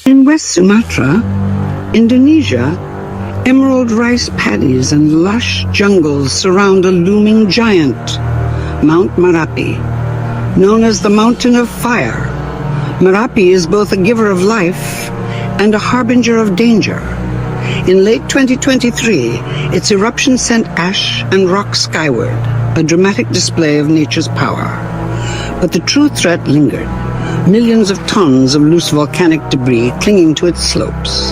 In West Sumatra, Indonesia, emerald rice paddies and lush jungles surround a looming giant, Mount Marapi, known as the Mountain of Fire. Marapi is both a giver of life and a harbinger of danger. In late 2023, its eruption sent ash and rock skyward, a dramatic display of nature's power. But the true threat lingered. Millions of tons of loose volcanic debris clinging to its slopes.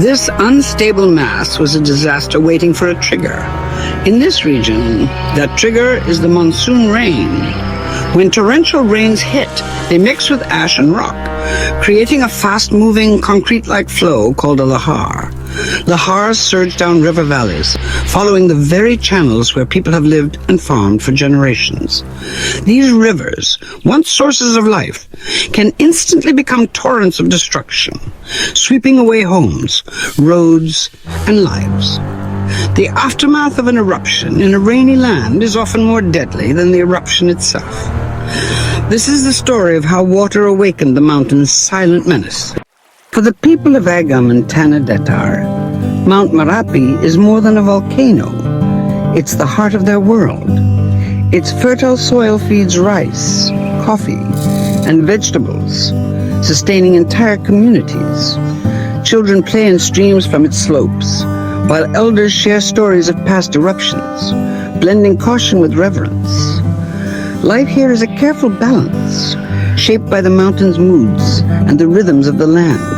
This unstable mass was a disaster waiting for a trigger. In this region, that trigger is the monsoon rain. When torrential rains hit, they mix with ash and rock, creating a fast-moving, concrete-like flow called a lahar. Lahars surge down river valleys, following the very channels where people have lived and farmed for generations. These rivers, once sources of life, can instantly become torrents of destruction, sweeping away homes, roads, and lives. The aftermath of an eruption in a rainy land is often more deadly than the eruption itself. This is the story of how water awakened the mountain's silent menace. For the people of Agam and Tanah Datar, Mount Marapi is more than a volcano. It's the heart of their world. Its fertile soil feeds rice, coffee, and vegetables, sustaining entire communities. Children play in streams from its slopes, while elders share stories of past eruptions, blending caution with reverence. Life here is a careful balance, shaped by the mountain's moods and the rhythms of the land.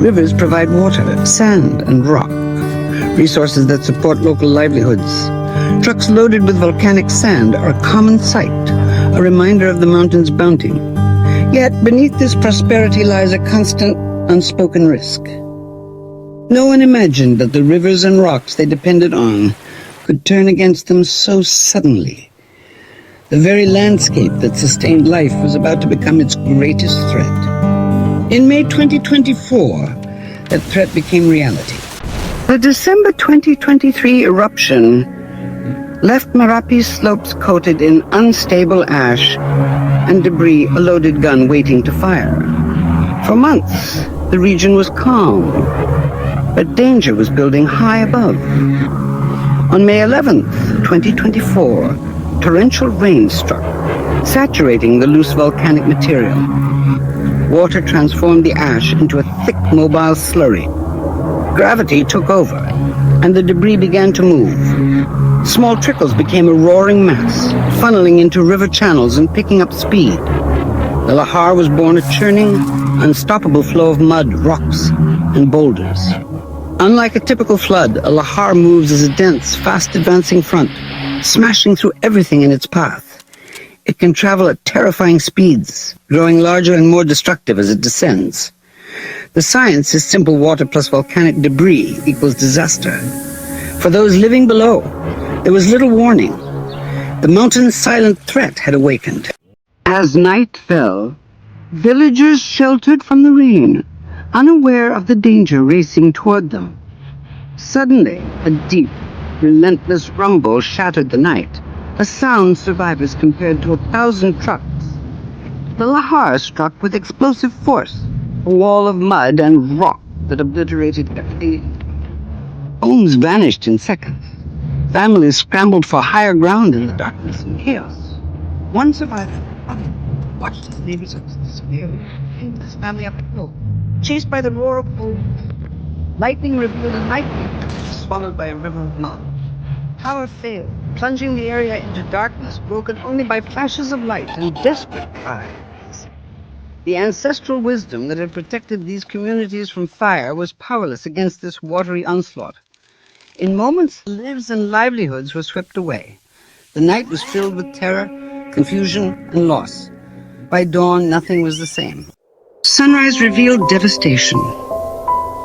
Rivers provide water, sand, and rock, resources that support local livelihoods. Trucks loaded with volcanic sand are a common sight, a reminder of the mountain's bounty. Yet beneath this prosperity lies a constant, unspoken risk. No one imagined that the rivers and rocks they depended on could turn against them so suddenly. The very landscape that sustained life was about to become its greatest threat. In May 2024, that threat became reality. The December 2023 eruption left Marapi's slopes coated in unstable ash and debris, a loaded gun waiting to fire. For months, the region was calm, but danger was building high above. On May 11th, 2024, torrential rain struck, saturating the loose volcanic material. Water transformed the ash into a thick, mobile slurry. Gravity took over, and the debris began to move. Small trickles became a roaring mass, funneling into river channels and picking up speed. The Lahar was born a churning, unstoppable flow of mud, rocks, and boulders. Unlike a typical flood, a Lahar moves as a dense, fast-advancing front, smashing through everything in its path. It can travel at terrifying speeds, growing larger and more destructive as it descends. The science is simple: water plus volcanic debris equals disaster. For those living below, there was little warning. The mountain's silent threat had awakened. As night fell, villagers sheltered from the rain, unaware of the danger racing toward them. Suddenly, a deep, relentless rumble shattered the night, a sound survivors compared to 1,000 trucks. The Lahar struck with explosive force, a wall of mud and rock that obliterated everything. Homes vanished in seconds. Families scrambled for higher ground in the darkness and chaos. One survivor watched his neighbors disappear, pinned his family up the hill, chased by the roar of bulls. Lightning revealed a nightmare, swallowed by a river of mud. Power failed, plunging the area into darkness, broken only by flashes of light and desperate cries. The ancestral wisdom that had protected these communities from fire was powerless against this watery onslaught. In moments, lives and livelihoods were swept away. The night was filled with terror, confusion, and loss. By dawn, nothing was the same. Sunrise revealed devastation.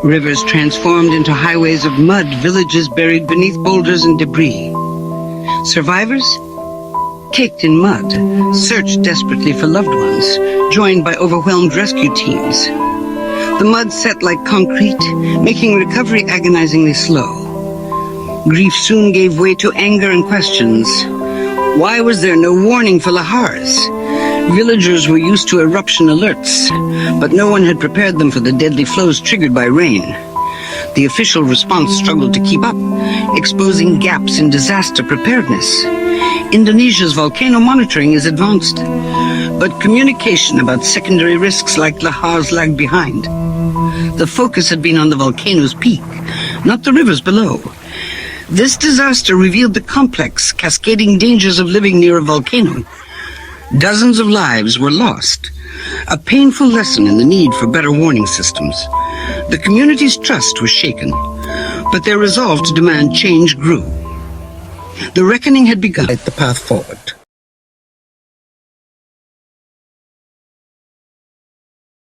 Rivers transformed into highways of mud, villages buried beneath boulders and debris. Survivors, caked in mud, searched desperately for loved ones, joined by overwhelmed rescue teams. The mud set like concrete, making recovery agonizingly slow. Grief soon gave way to anger and questions. Why was there no warning for Lahars? Villagers were used to eruption alerts, but no one had prepared them for the deadly flows triggered by rain. The official response struggled to keep up, exposing gaps in disaster preparedness. Indonesia's volcano monitoring is advanced, but communication about secondary risks like Lahars lagged behind. The focus had been on the volcano's peak, not the rivers below. This disaster revealed the complex, cascading dangers of living near a volcano. Dozens of lives were lost, a painful lesson in the need for better warning systems. The community's trust was shaken, but their resolve to demand change grew. The reckoning had begun. The path forward.